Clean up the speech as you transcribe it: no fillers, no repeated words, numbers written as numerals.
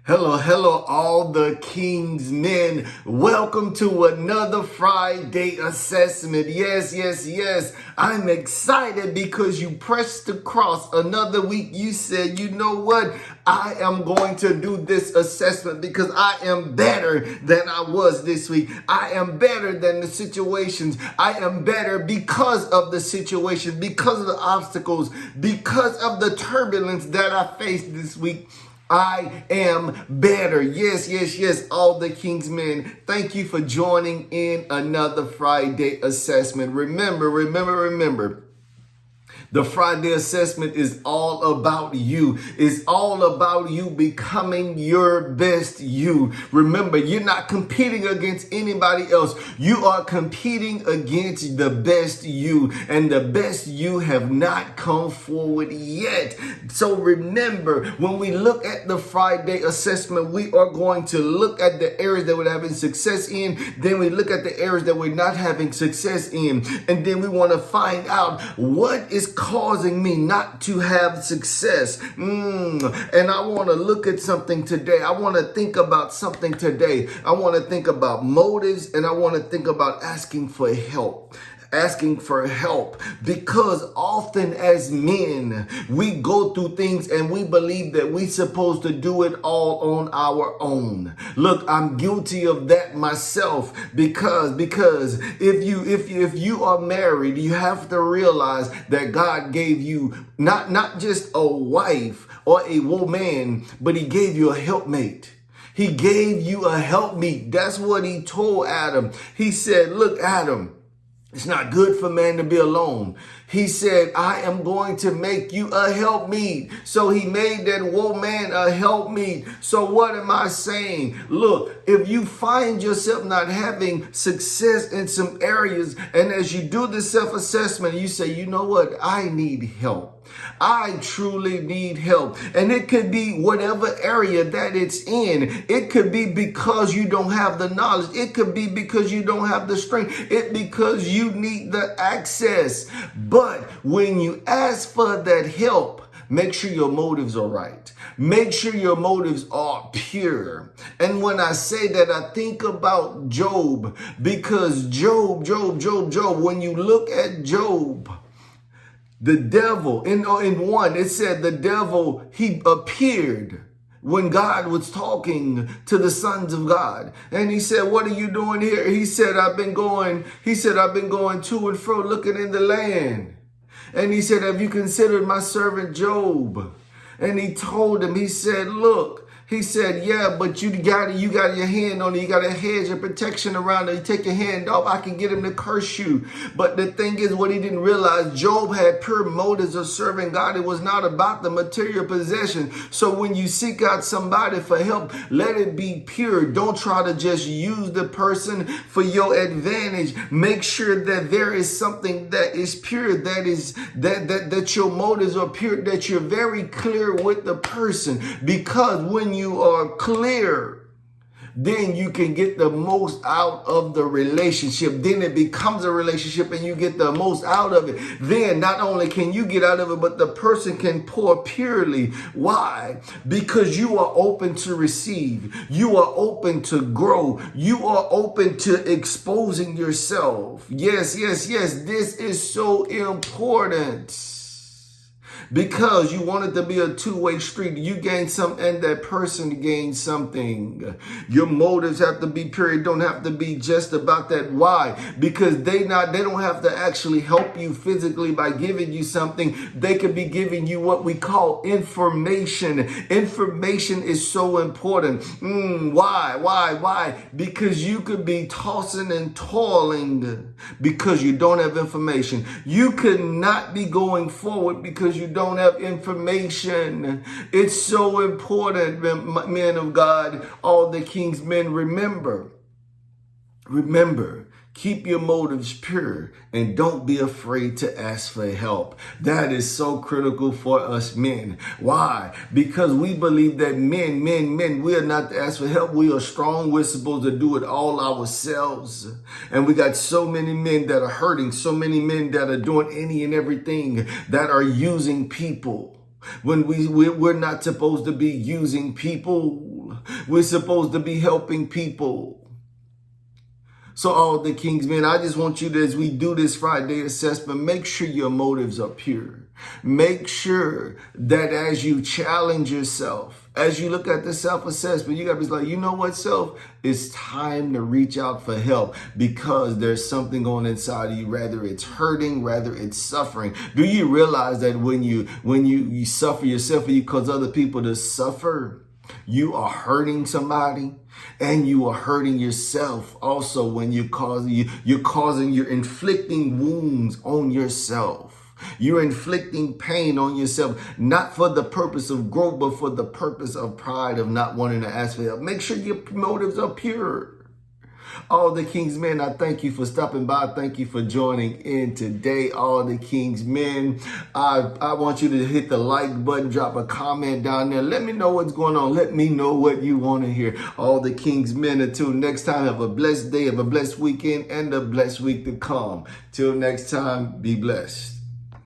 Hello, hello, all the King's men. Welcome to another Friday assessment. Yes. I'm excited because you pressed the cross another week. You said, you know what? I am going to do this assessment because I am better than I was this week. I am better than the situations. I am better because of the situation, because of the obstacles, because of the turbulence that I faced this week. I am better. Yes. All the King's men. Thank you for joining in another Friday assessment. Remember. The Friday assessment is all about you. It's all about you becoming your best you. Remember, you're not competing against anybody else. You are competing against the best you, and the best you have not come forward yet. So remember, when we look at the Friday assessment, we are going to look at the areas that we're having success in. Then we look at the areas that we're not having success in. And then we want to find out what is causing me not to have success. And I want to look at something today. I want to think about something today. I want to think about motives, and I want to think about asking for help. Because often as men, we go through things and we believe that we're supposed to do it all on our own. Look, I'm guilty of that myself because if you are married, you have to realize that God gave you not just a wife or a woman, but he gave you a helpmate. He gave you a helpmeet. That's what he told Adam. He said, look, Adam, it's not good for man to be alone. He said, I am going to make you a helpmeet. So he made that woman a helpmeet. So what am I saying? Look, if you find yourself not having success in some areas, and as you do the self-assessment, you say, you know what? I need help. I truly need help. And it could be whatever area that it's in. It could be because you don't have the knowledge. It could be because you don't have the strength. It because you need the access. But when you ask for that help, make sure your motives are right. Make sure your motives are pure. And when I say that, I think about Job, because Job, when you look at Job, the devil, in one, it said the devil, he appeared when God was talking to the sons of God. And he said, what are you doing here? He said, I've been going to and fro looking in the land. And he said, have you considered my servant Job? And he told him, he said, look, he said, yeah, but you got your hand on it. You got a hedge of protection around it. You take your hand off, I can get him to curse you. But the thing is, what he didn't realize, Job had pure motives of serving God. It was not about the material possession. So when you seek out somebody for help, let it be pure. Don't try to just use the person for your advantage. Make sure that there is something that is pure, that your motives are pure, that you're very clear with the person. Because when you are clear, then you can get the most out of the relationship. Then it becomes a relationship and you get the most out of it. Then not only can you get out of it, but the person can pour purely. Why? Because you are open to receive. You are open to grow. You are open to exposing yourself. Yes. This is so important. Because you want it to be a two-way street. You gain something and that person gains something. Your motives have to be pure. It don't have to be just about that. Why? Because they don't have to actually help you physically by giving you something. They could be giving you what we call information. Information is so important. Why? Because you could be tossing and toiling because you don't have information. You could not be going forward because you don't have information. It's so important, men of God, all the King's men. Remember, keep your motives pure and don't be afraid to ask for help. That is so critical for us men. Why? Because we believe that men, we are not to ask for help. We are strong. We're supposed to do it all ourselves. And we got so many men that are hurting, so many men that are doing any and everything, that are using people when we're not supposed to be using people. We're supposed to be helping people. So all the King's men, I just want you to, as we do this Friday assessment, make sure your motives are pure. Make sure that as you challenge yourself, as you look at the self-assessment, you got to be like, you know what, self? It's time to reach out for help because there's something going inside of you, rather it's hurting, rather it's suffering. Do you realize that when you suffer yourself or you cause other people to suffer, you are hurting somebody and you are hurting yourself also when you're inflicting wounds on yourself. You're inflicting pain on yourself, not for the purpose of growth, but for the purpose of pride, of not wanting to ask for help. Make sure your motives are pure. All the King's men, I thank you for stopping by. Thank you for joining in today. All the King's men, I want you to hit the like button, drop a comment down there. Let me know what's going on. Let me know what you want to hear. All the King's men, until next time, have a blessed day, have a blessed weekend, and a blessed week to come. Till next time, be blessed.